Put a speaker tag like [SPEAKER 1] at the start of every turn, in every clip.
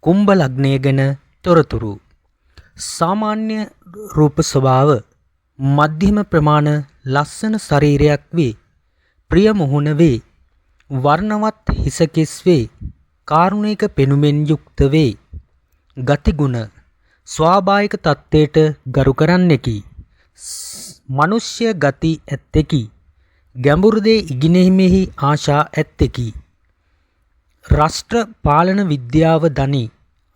[SPEAKER 1] කුම්භ ලග්නය ගැන තොරතුරු. සාමාන්‍ය රූප ස්වභාව මධ්‍යම ප්‍රමාණ ලස්සන ශරීරයක් වේ. ප්‍රිය මුහුණ වේ. වර්ණවත් හිසකෙස් වේ. කාරුණික පෙනුමෙන් යුක්ත වේ. ගතිගුණ ස්වාභාවික තත්ත්වයට ගරු කරන්නෙකි. මනුෂ්‍ය ගති ඇත්තෙකි. ගැඹුරු දේ ඉගෙනීමෙහි ආශා ඇත්තෙකි. රාෂ්ට්‍ර පාලන විද්‍යාව දනි.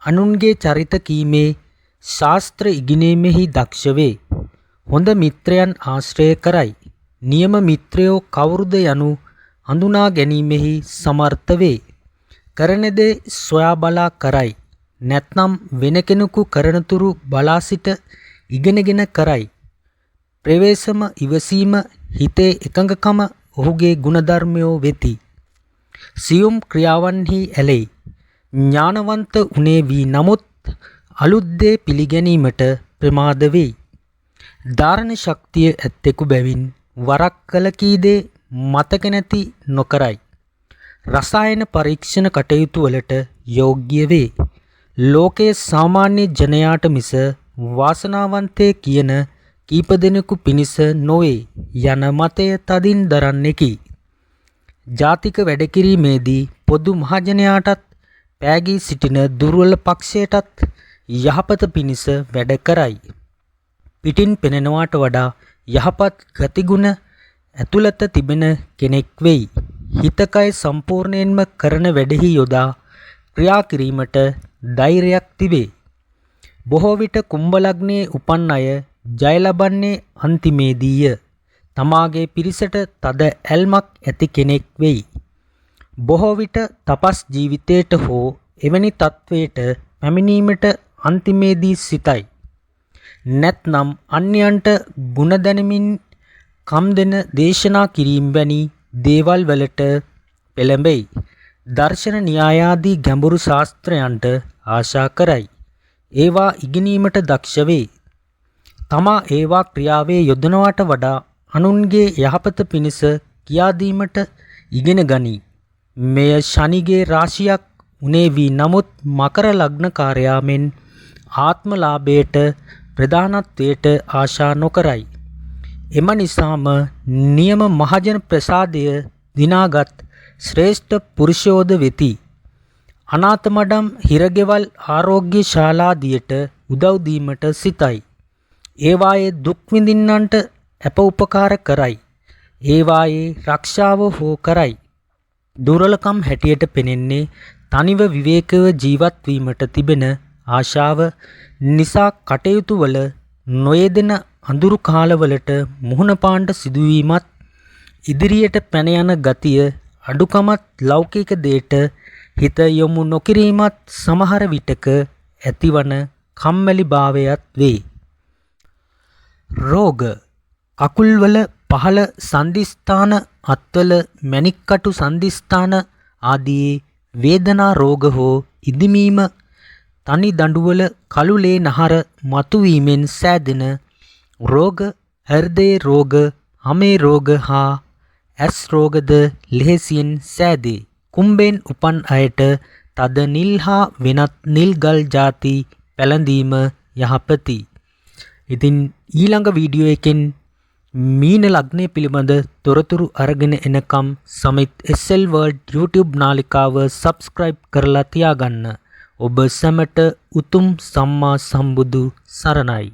[SPEAKER 1] අනුන්ගේ චරිත කීමේ ශාස්ත්‍ර ඉගෙනීමෙහි දක්ෂ වේ. හොඳ මිත්‍රයන් ආශ්‍රය කරයි. නියම මිත්‍රයෝ කවුරුද යනු හඳුනා ගැනීමෙහි සමර්ථ වේ. කරන දේ සොයා බලා කරයි. නැත්නම් වෙන කෙනෙකු කරනතුරු බලා සිට ඉගෙනගෙන කරයි. ප්‍රවේශම ඉවසීම හිතේ එකඟකම ඔහුගේ ගුණධර්මයෝ වෙති. සියුම් ක්‍රියාවන්හි ඇලෙයි. ඥානවන්ත උනේ වී නමුත් අලුත් දේ පිළිගැනීමට ප්‍රමාද වෙයි. ධාරණ ශක්තිය ඇත්තෙකු බැවින් වරක් කළ කී දේ මතක නැති නොකරයි. රසායන පරීක්ෂණ කටයුතු වලට යෝග්‍ය වේ. ලෝකයේ සාමාන්‍ය ජනයාට මිස වාසනාවන්තය කියන කීප දෙනෙකු පිණිස නොවේ යන මතය තදින් දරන්නෙකි. ජාතික වැඩකිරීමේදී පොදු මහජනයාටත් පෑගී සිටින දුර්වල පක්ෂයටත් යහපත පිණිස වැඩ කරයි. පිටින් පෙනෙනවාට වඩා යහපත් ගතිගුණ ඇතුළත තිබෙන කෙනෙක් වෙයි. හිතකය සම්පූර්ණයෙන්ම කරන වැඩෙහි යොදා ක්‍රියා කිරීමට ධෛර්යයක් තිබේ. බොහෝ විට කුම්භ ලග්නයේ උපන් අය ජය ලබන්නේ අන්තිමේදීය. තමාගේ පිරිසට තද ඇල්මක් ඇති කෙනෙක් වෙයි. බොහෝ විට තපස් ජීවිතයට හෝ එවැනි තත්වයට පැමිණීමට අන්තිමේදී සිතයි. නැත්නම් අන්‍යයන්ට ගුණ දැනමින් කම් දෙන දේශනා කිරීම වැනි දේවල් වලට පෙළඹෙයි. දර්ශන න්‍යායාදී ගැඹුරු ශාස්ත්‍රයන්ට ආශා කරයි. ඒවා ඉගෙනීමට දක්ෂ වේ. තමා ඒවා ක්‍රියාවේ යොදනවාට වඩා අනුන්ගේ යහපත පිණිස කියා දීමට ඉගෙන ගනී. මෙය ශනිගේ රාශියක් උනේ වී නමුත් මකර ලග්නකාරයා මෙන් ආත්මලාභයට ප්‍රධානත්වයට ආශා නොකරයි. එම නිසාම නියම මහජන ප්‍රසාදය දිනාගත් ශ්‍රේෂ්ඨ පුරුෂයෝද වෙති. අනාථ මඩම් හිරගෙවල් ආරෝග්‍ය ශාලාදියට උදව් දීමට සිතයි. ඒවායේ දුක් විඳින්නන්ට අප උපකාර කරයි. ඒවායේ රක්ෂාව හෝ කරයි. දුර්වලකම් හැටියට පෙනෙන්නේ තනිව විවේකව ජීවත් වීමට තිබෙන ආශාව නිසා කටයුතු වල නොයෙදෙන අඳුරු කාලවලට මුහුණ පාන්න සිදුවීමත් ඉදිරියට පැන යන ගතිය අඩුකමත් ලෞකික දේට හිත යොමු නොකිරීමත් සමහර විටක ඇතිවන කම්මැලි භාවයත් වේ. රෝග කකුල්වල පහළ සන්ධිස්ථාන අත්වල මැණික්කටු සන්ධිස්ථාන ආදී වේදනා රෝග හෝ ඉදිමීම තනි දඬුවල කළු ලේ නහර මතුවීමෙන් සෑදෙන රෝග හෘදය රෝග හමේ රෝග හා ඇස් රෝගද ලෙහෙසියෙන් සෑදේ. කුම්භෙන් උපන් අයට තද නිල් හා වෙනත් නිල් ගල් ಜಾති පැළඳීම යහපති. ඉතින් ඊළඟ වීඩියෝ එකෙන් මීන ලග්නය පිළිබඳ තොරතුරු අරගෙන එනකම් සමිත් SL World YouTube නාලිකාව සබ්ස්ක්‍රයිබ් කරලා තියාගන්න. ඔබ සැමට උතුම් සම්මා සම්බුදු සරණයි.